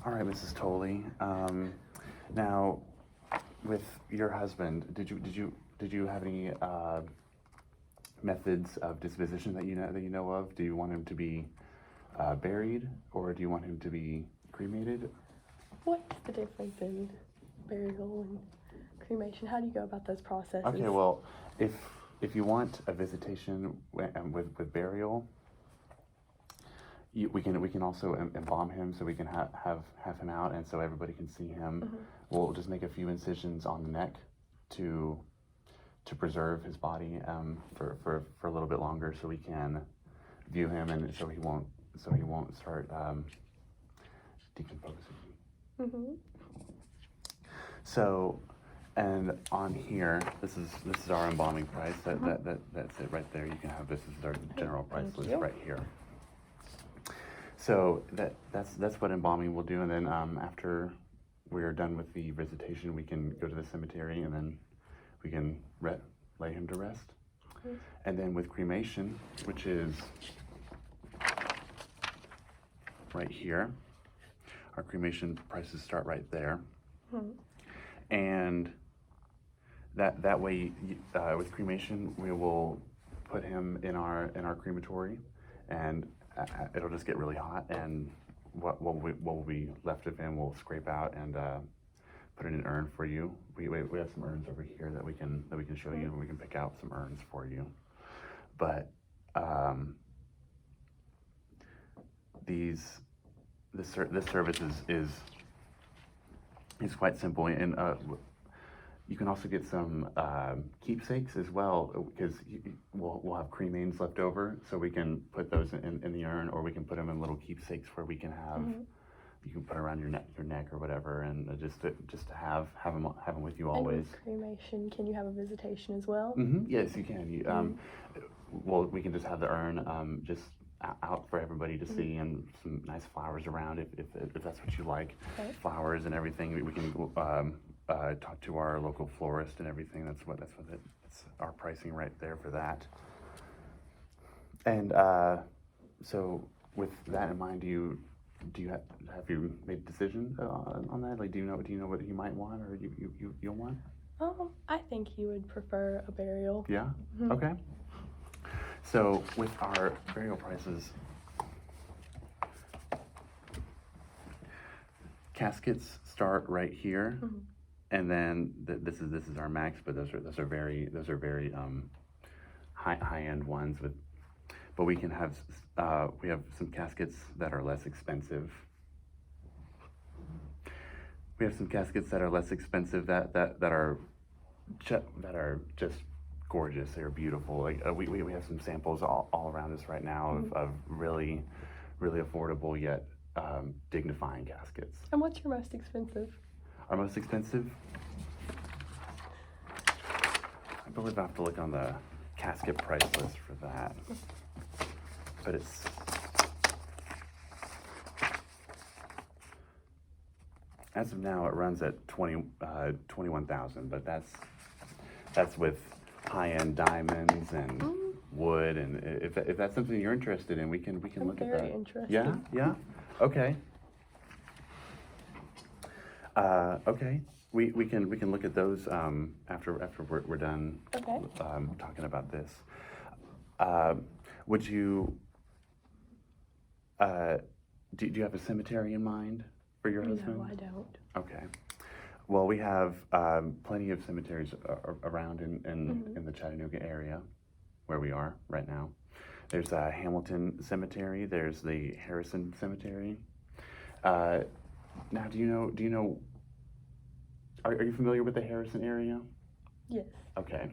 All right, Mrs. Tolley. Now, with your husband, did you have any methods of disposition that you know of? Do you want him to be buried, or do you want him to be cremated? What's the difference in burial and cremation? How do you go about those processes? Okay, well, if you want a visitation with burial, we can also embalm him, so we can have him out, and so everybody can see him. Mm-hmm. We'll just make a few incisions on the neck to preserve his body for a little bit longer, so we can view him, and so he won't start decomposing. Mm-hmm. So, and on here, this is our embalming price. That's it right there. You can have this as our general price Thank list you. right here. So that's what embalming will do, and then after we are done with the visitation, we can go to the cemetery, and then we can lay him to rest. Mm-hmm. And then with cremation, which is right here, our cremation prices start right there. Mm-hmm. And that way, with cremation, we will put him in our crematory, and it'll just get really hot, and what will be left of him we'll scrape out and put in an urn for you. We have some urns over here that we can show you, and we can pick out some urns for you. But this service is quite simple, and you can also get some keepsakes as well, because we'll have cremains left over, so we can put those in the urn, or we can put them in little keepsakes where we can have, Mm-hmm. you can put around your neck or whatever, and just to have them with you always. And with cremation, can you have a visitation as well? Mm-hmm. Yes, you can. Well, we can just have the urn just out for everybody to see, and some nice flowers around if that's what you like. Okay. Flowers and everything. We can talk to our local florist and everything. That's our pricing right there for that. And so with that in mind, have you made a decision on that? Like, do you know what he might want, or you'll want? I think he would prefer a burial. Yeah. Mm-hmm. Okay. So with our burial prices, caskets start right here. Mm-hmm. And then this is our max, but those are very high end ones. But we can have we have some caskets that are less expensive. We have some caskets that are less expensive that are just gorgeous. They're beautiful. Like we have some samples all around us right now of really affordable yet dignifying caskets. And what's your most expensive? Our most expensive? I believe I have to look on the casket price list for that. But it's as of now it runs at 21,000, but that's with high-end diamonds and wood, and if that's something you're interested in, we can look at that. I'm very interested. Yeah? Okay. Okay. We can look at those after we're done. Okay. Talking about this. Would you do you have a cemetery in mind for your husband? No, I don't. Okay. Well, we have plenty of cemeteries around in the Chattanooga area where we are right now. There's Hamilton Cemetery. There's the Harrison Cemetery. Now, do you know? Are you familiar with the Harrison area? Yes. Okay.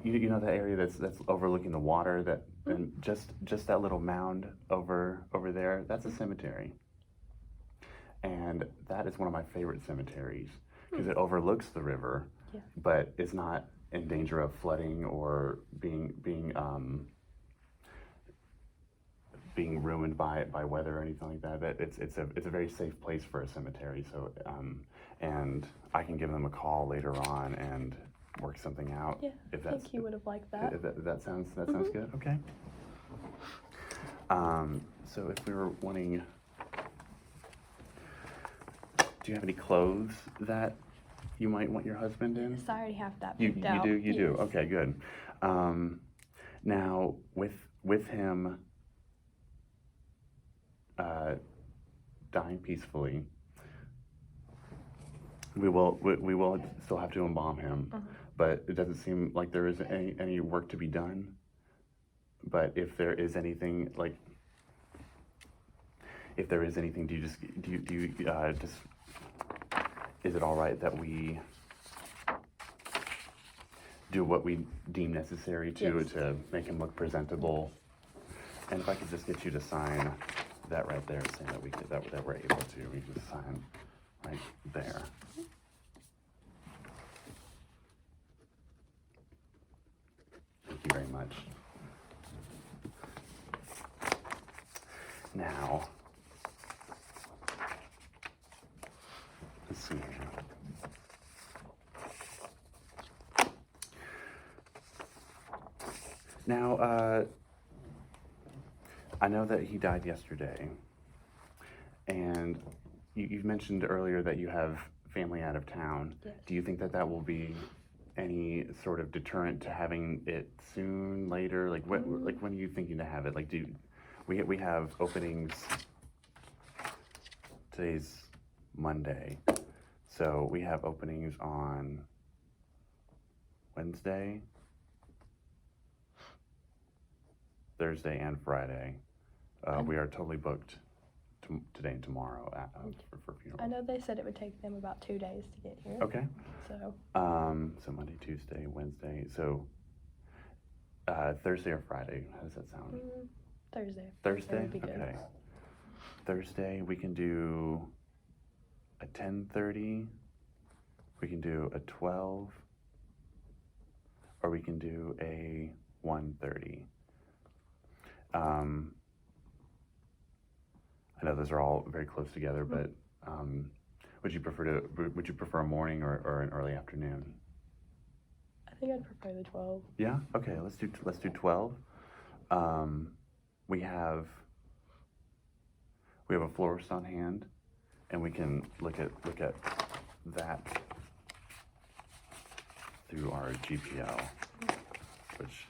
You know that area that's overlooking the water, and just that little mound over there, that's a cemetery. And that is one of my favorite cemeteries because it overlooks the river, but it's not in danger of flooding or being ruined by weather or anything like that. But it's a very safe place for a cemetery. So and I can give them a call later on and work something out. Yeah, I think he would have liked that. That sounds good. Okay. So if we were wanting Do you have any clothes that you might want your husband in? So I already have that You picked out. do? You do? Yes. Okay, good. Now, with him dying peacefully, we will still have to embalm him, but it doesn't seem like there is any work to be done. But if there is anything, like, if there is anything, do you just is it all right that we do what we deem necessary Yes. to make him look presentable? And if I could just get you to sign that right there, saying that that we're able to, we just sign right there. Thank you very much. Now, let's see here. Now, I know that he died yesterday, and you mentioned earlier that you have family out of town. Yes. Do you think that that will be any sort of deterrent to having it soon, later? Like, like when are you thinking to have it? Like, we have openings? Today's Monday, so we have openings on Wednesday, Thursday, and Friday. We are totally booked today and tomorrow for funeral. I know they said it would take them about 2 days to get here. Okay. So. So Monday, Tuesday, Wednesday. So Thursday or Friday? How does that sound? Thursday. Thursday? Would be good. Okay. Thursday we can do a 10:30. We can do a 12, or we can do a 1:30. I know those are all very close together, but would you prefer a morning or an early afternoon? I think I'd prefer the 12. Yeah. Okay. Let's do 12. We have a florist on hand, and we can look at that through our GPL, which.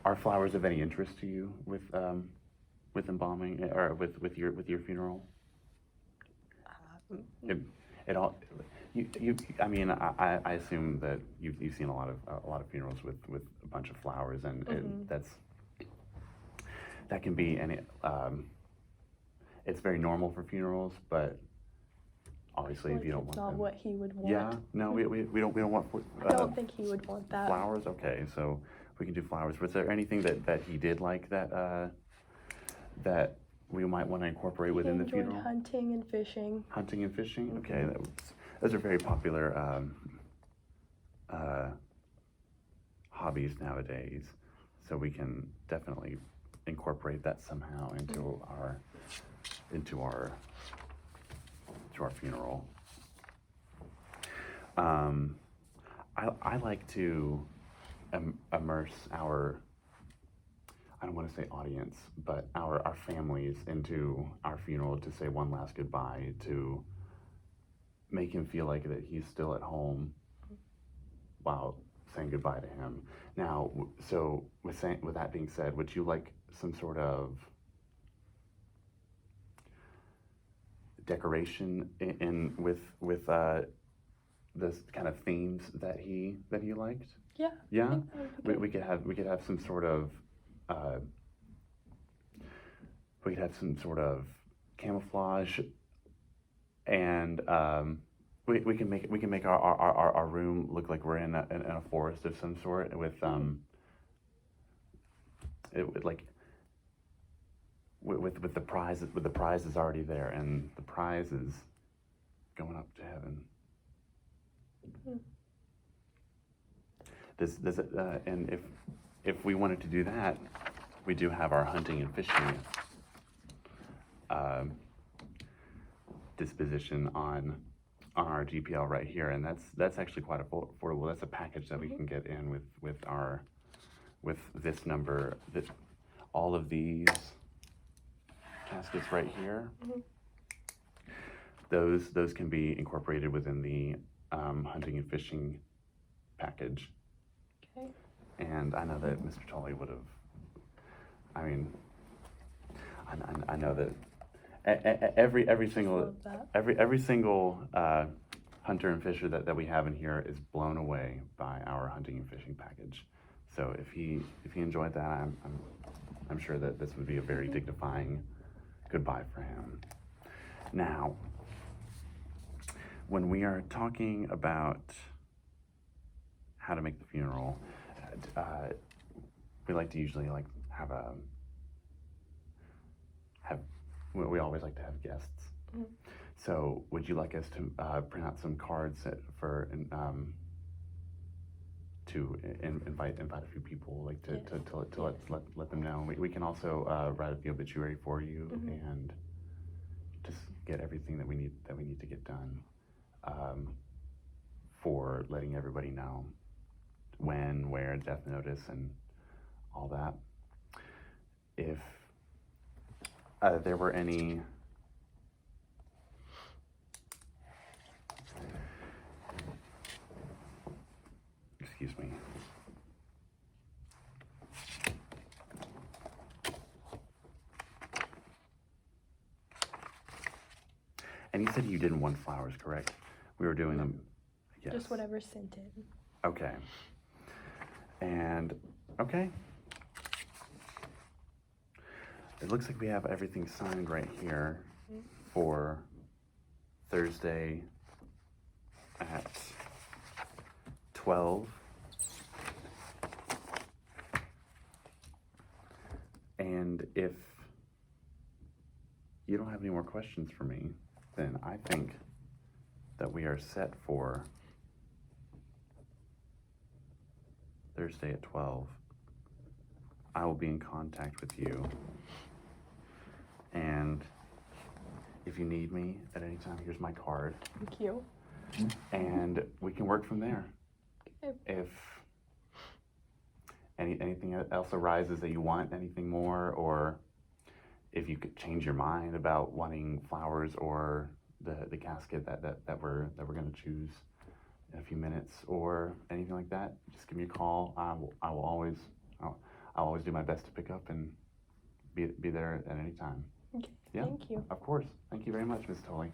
Are flowers of any interest to you with embalming or with your funeral? It all. I mean, I assume that you've seen a lot of funerals with a bunch of flowers, and that can be any. It's very normal for funerals, but obviously, if you don't want not them, what he would want. yeah, no, we don't want. I don't think he would want that. Flowers, okay, so we can do flowers. Was there anything that he did like that we might want to incorporate within the funeral? Hunting and fishing. Hunting and fishing? Okay, those are very popular hobbies nowadays, so we can definitely incorporate that somehow into our funeral. I like to immerse our, I don't want to say audience, but our families into our funeral to say one last goodbye, to make him feel like that he's still at home while saying goodbye to him. Now, so with that being said, would you like some sort of decoration in with this kind of themes that he liked? Yeah. Yeah. We could have some sort of camouflage, and we can make our room look like we're in a forest of some sort with with the prizes already there, and the prize is going up to heaven. Does it, and if we wanted to do that, we do have our hunting and fishing disposition on our GPL right here, and that's actually quite affordable. That's a package that we can get in with our with this number, that all of these caskets right here, those can be incorporated within the hunting and fishing package. Okay. And I know that Mr. Tolley would have, I mean, I know that every single Love that. every single hunter and fisher that we have in here is blown away by our hunting and fishing package. So if he enjoyed that, I'm sure that this would be a very dignifying goodbye for him. Now, when we are talking about how to make the funeral, we like to usually we always like to have guests. So would you like us to print out some cards to invite a few people, like to let them know? We can also write up the obituary for you and just get everything that we need to get done for letting everybody know when, where, death notice, and all that. If there were any excuse me. And you said you didn't want flowers, correct? We were doing them, yes. Just whatever's scented. Okay. And, okay. It looks like we have everything signed right here for Thursday at 12. And if you don't have any more questions for me, then I think that we are set for Thursday at 12. I will be in contact with you. And if you need me at any time, here's my card. Thank you. And we can work from there. Okay. If anything else arises that you want, anything more, or if you could change your mind about wanting flowers or the casket that we're going to choose in a few minutes, or anything like that, just give me a call. I'll always do my best to pick up and be there at any time. Okay. Yeah, Thank you. of course. Thank you very much, Ms. Tolley.